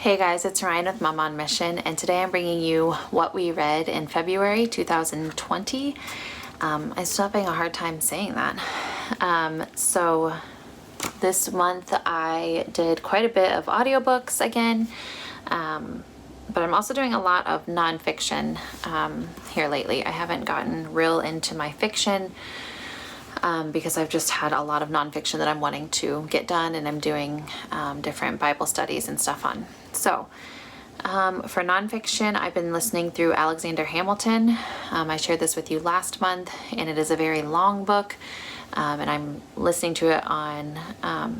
Hey guys, it's Ryan with Mom on Mission, and today I'm bringing you what we read in February 2020. I'm still having a hard time saying that. So this month I did quite a bit of audiobooks again, but I'm also doing a lot of nonfiction here lately. I haven't gotten real into my fiction because I've just had a lot of nonfiction that I'm wanting to get done, and I'm doing different Bible studies and stuff on. So for nonfiction, I've been listening through Alexander Hamilton. I shared this with you last month, and it is a very long book, and I'm listening to it on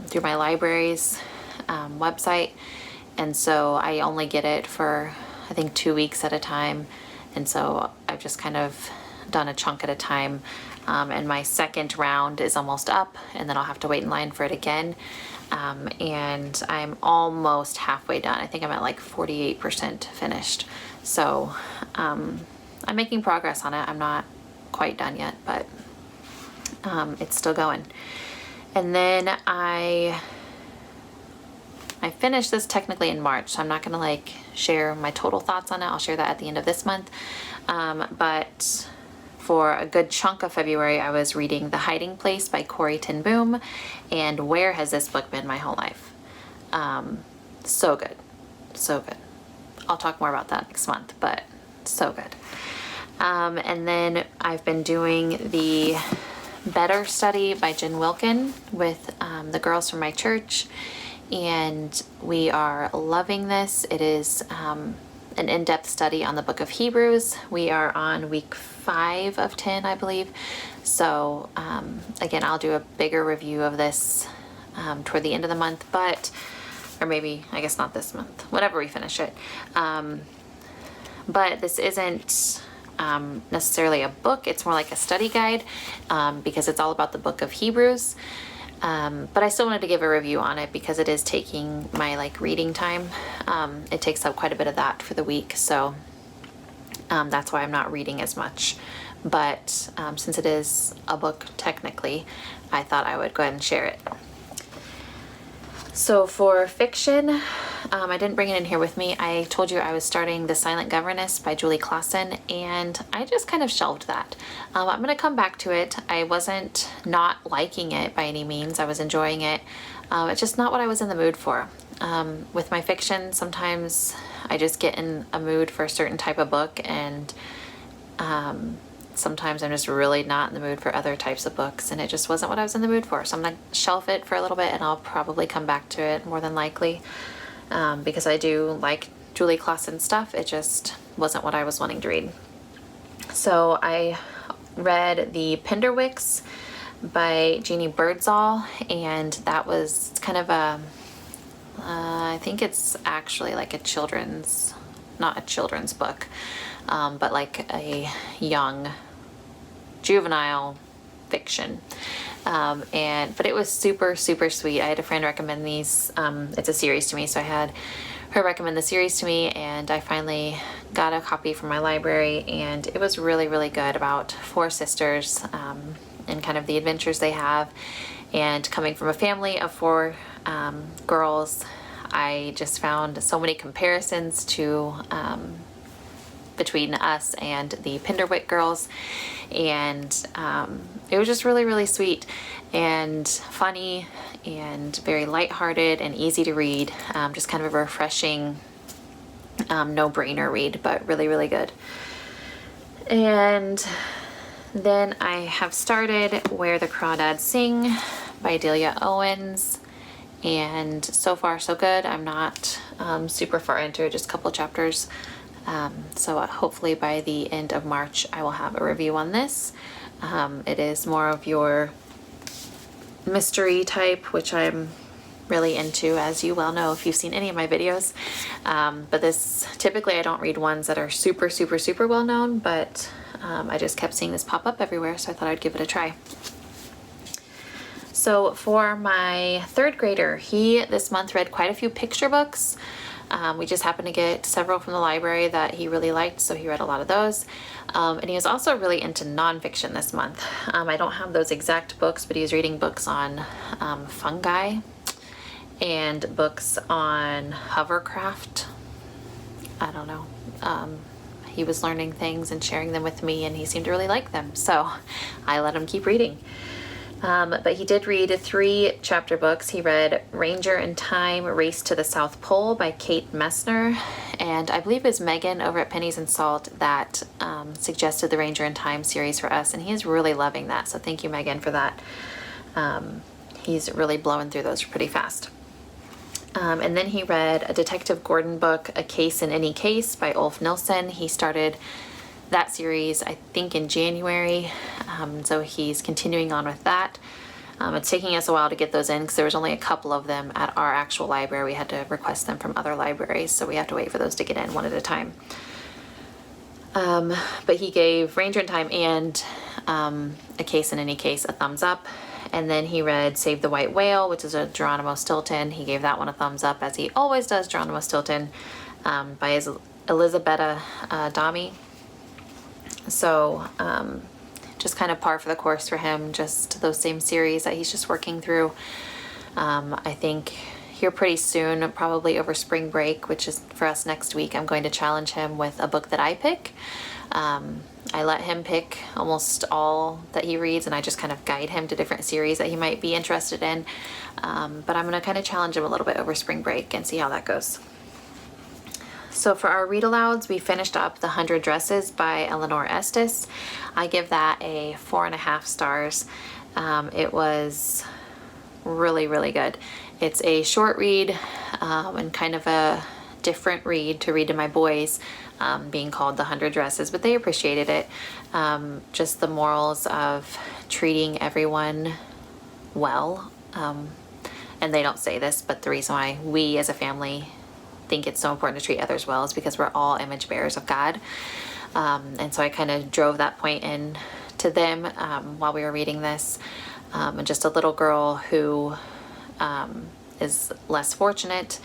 through my library's website, and so I only get it for I think 2 weeks at a time, and so I've just kind of done a chunk at a time, and my second round is almost up, and then I'll have to wait in line for it again. And I'm almost halfway done. I think I'm at like 48% finished. So I'm making progress on it. I'm not quite done yet, but it's still going. And then I finished this technically in March, so I'm not gonna like share my total thoughts on it. I'll share that at the end of this month. But for a good chunk of February, I was reading The Hiding Place by Corrie ten Boom, and where has this book been my whole life? So good, so good. I'll talk more about that next month, but so good. And then I've been doing the Better Study by Jen Wilkin with the girls from my church, and we are loving this. It is an in-depth study on the book of Hebrews. We are on week 5 of 10, I believe. So again, I'll do a bigger review of this toward the end of the month, or maybe, I guess not this month, whenever we finish it. But this isn't necessarily a book. It's more like a study guide because it's all about the book of Hebrews. But I still wanted to give a review on it because it is taking my like reading time. It takes up quite a bit of that for the week, so that's why I'm not reading as much. But since it is a book technically, I thought I would go ahead and share it. So for fiction, I didn't bring it in here with me. I told you I was starting The Silent Governess by Julie Klassen, and I just kind of shelved that. I'm going to come back to it. I wasn't not liking it by any means. I was enjoying it. It's just not what I was in the mood for. With my fiction, sometimes I just get in a mood for a certain type of book, and sometimes I'm just really not in the mood for other types of books, and it just wasn't what I was in the mood for. So I'm going to shelf it for a little bit, and I'll probably come back to it more than likely because I do like Julie Klassen stuff. It just wasn't what I was wanting to read. So I read The Pinderwicks by Jeannie Birdsall, and that was kind of a I think it's actually like not a children's book, but like a young juvenile fiction. But it was super, super sweet. I had a friend recommend these. It's a series to me, so I had her recommend the series to me, and I finally got a copy from my library, and it was really, really good about 4 sisters and kind of the adventures they have. And coming from a family of 4 girls, I just found so many comparisons to between us and the Pinderwick girls, and it was just really, really sweet and funny and very lighthearted and easy to read. Just kind of a refreshing no-brainer read, but really, really good. And then I have started Where the Crawdads Sing by Delia Owens, and so far so good. I'm not super far into it, just a couple chapters. So hopefully by the end of March I will have a review on this. It is more of your mystery type, which I'm really into, as you well know if you've seen any of my videos. But this, typically I don't read ones that are super, super, super well known, but I just kept seeing this pop up everywhere, so I thought I'd give it a try. So for my 3rd grader, he this month read quite a few picture books. We just happened to get several from the library that he really liked, so he read a lot of those. And he was also really into nonfiction this month. I don't have those exact books, but he was reading books on fungi and books on hovercraft. I don't know. He was learning things and sharing them with me, and he seemed to really like them, so I let him keep reading. But he did read 3 chapter books. He read Ranger in Time, Race to the South Pole by Kate Messner, and I believe it was Megan over at Pennies and Salt that suggested the Ranger in Time series for us, and he is really loving that, so thank you, Megan, for that. He's really blowing through those pretty fast. And then he read a Detective Gordon book, A Case in Any Case by Ulf Nilsson. He started that series, I think, in January, so he's continuing on with that. It's taking us a while to get those in because there was only a couple of them at our actual library. We had to request them from other libraries, so we have to wait for those to get in one at a time. But he gave Ranger in Time and A Case in Any Case a thumbs up. And then he read Save the White Whale, which is a Geronimo Stilton. He gave that one a thumbs up, as he always does, Geronimo Stilton, by Elisabetta Dami. So just kind of par for the course for him, just those same series that he's just working through. I think here pretty soon, probably over spring break, which is for us next week, I'm going to challenge him with a book that I pick. I let him pick almost all that he reads, and I just kind of guide him to different series that he might be interested in. But I'm going to kind of challenge him a little bit over spring break and see how that goes. So for our read-alouds, we finished up The 100 Dresses by Eleanor Estes. I give that a 4.5 stars. It was really, really good. It's a short read and kind of a different read to read to my boys, being called The 100 Dresses, but they appreciated it. Just the morals of treating everyone well. And they don't say this, but the reason why we as a family think it's so important to treat others well is because we're all image bearers of God. And so I kind of drove that point in to them while we were reading this. And just a little girl who is less fortunate,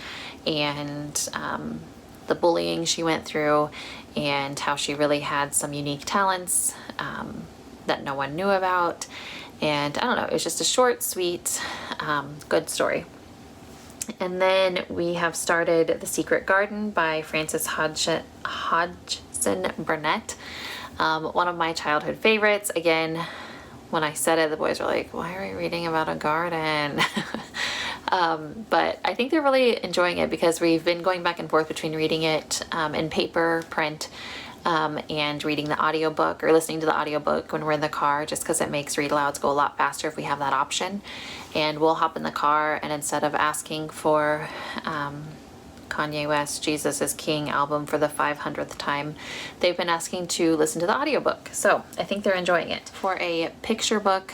and the bullying she went through, and how she really had some unique talents that no one knew about. And I don't know, it was just a short, sweet, good story. And then we have started The Secret Garden by Frances Hodgson Burnett. One of my childhood favorites. Again, when I said it, the boys were like, why are we reading about a garden? But I think they're really enjoying it because we've been going back and forth between reading it in paper, print, and reading the audiobook or listening to the audiobook when we're in the car, just because it makes read-alouds go a lot faster if we have that option. And we'll hop in the car, and instead of asking for Kanye West Jesus is King album for the 500th time, they've been asking to listen to the audiobook. So I think they're enjoying it. For a picture book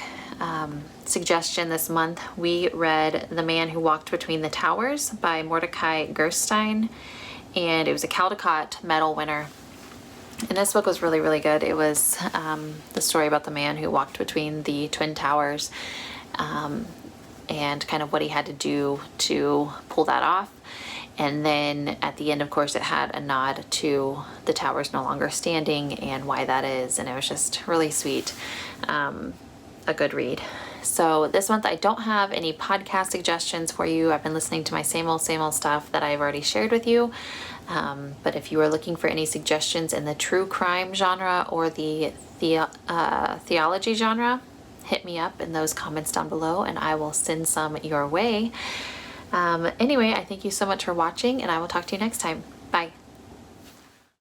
suggestion this month, we read The Man Who Walked Between the Towers by Mordecai Gerstein, and it was a Caldecott Medal winner. And this book was really, really good. It was the story about the man who walked between the Twin Towers and kind of what he had to do to pull that off. And then at the end, of course, it had a nod to the towers no longer standing and why that is. And it was just really sweet. A good read. So this month I don't have any podcast suggestions for you. I've been listening to my same old stuff that I've already shared with you. But if you are looking for any suggestions in the true crime genre or the theology genre, hit me up in those comments down below and I will send some your way. Anyway, I thank you so much for watching, and I will talk to you next time. Bye.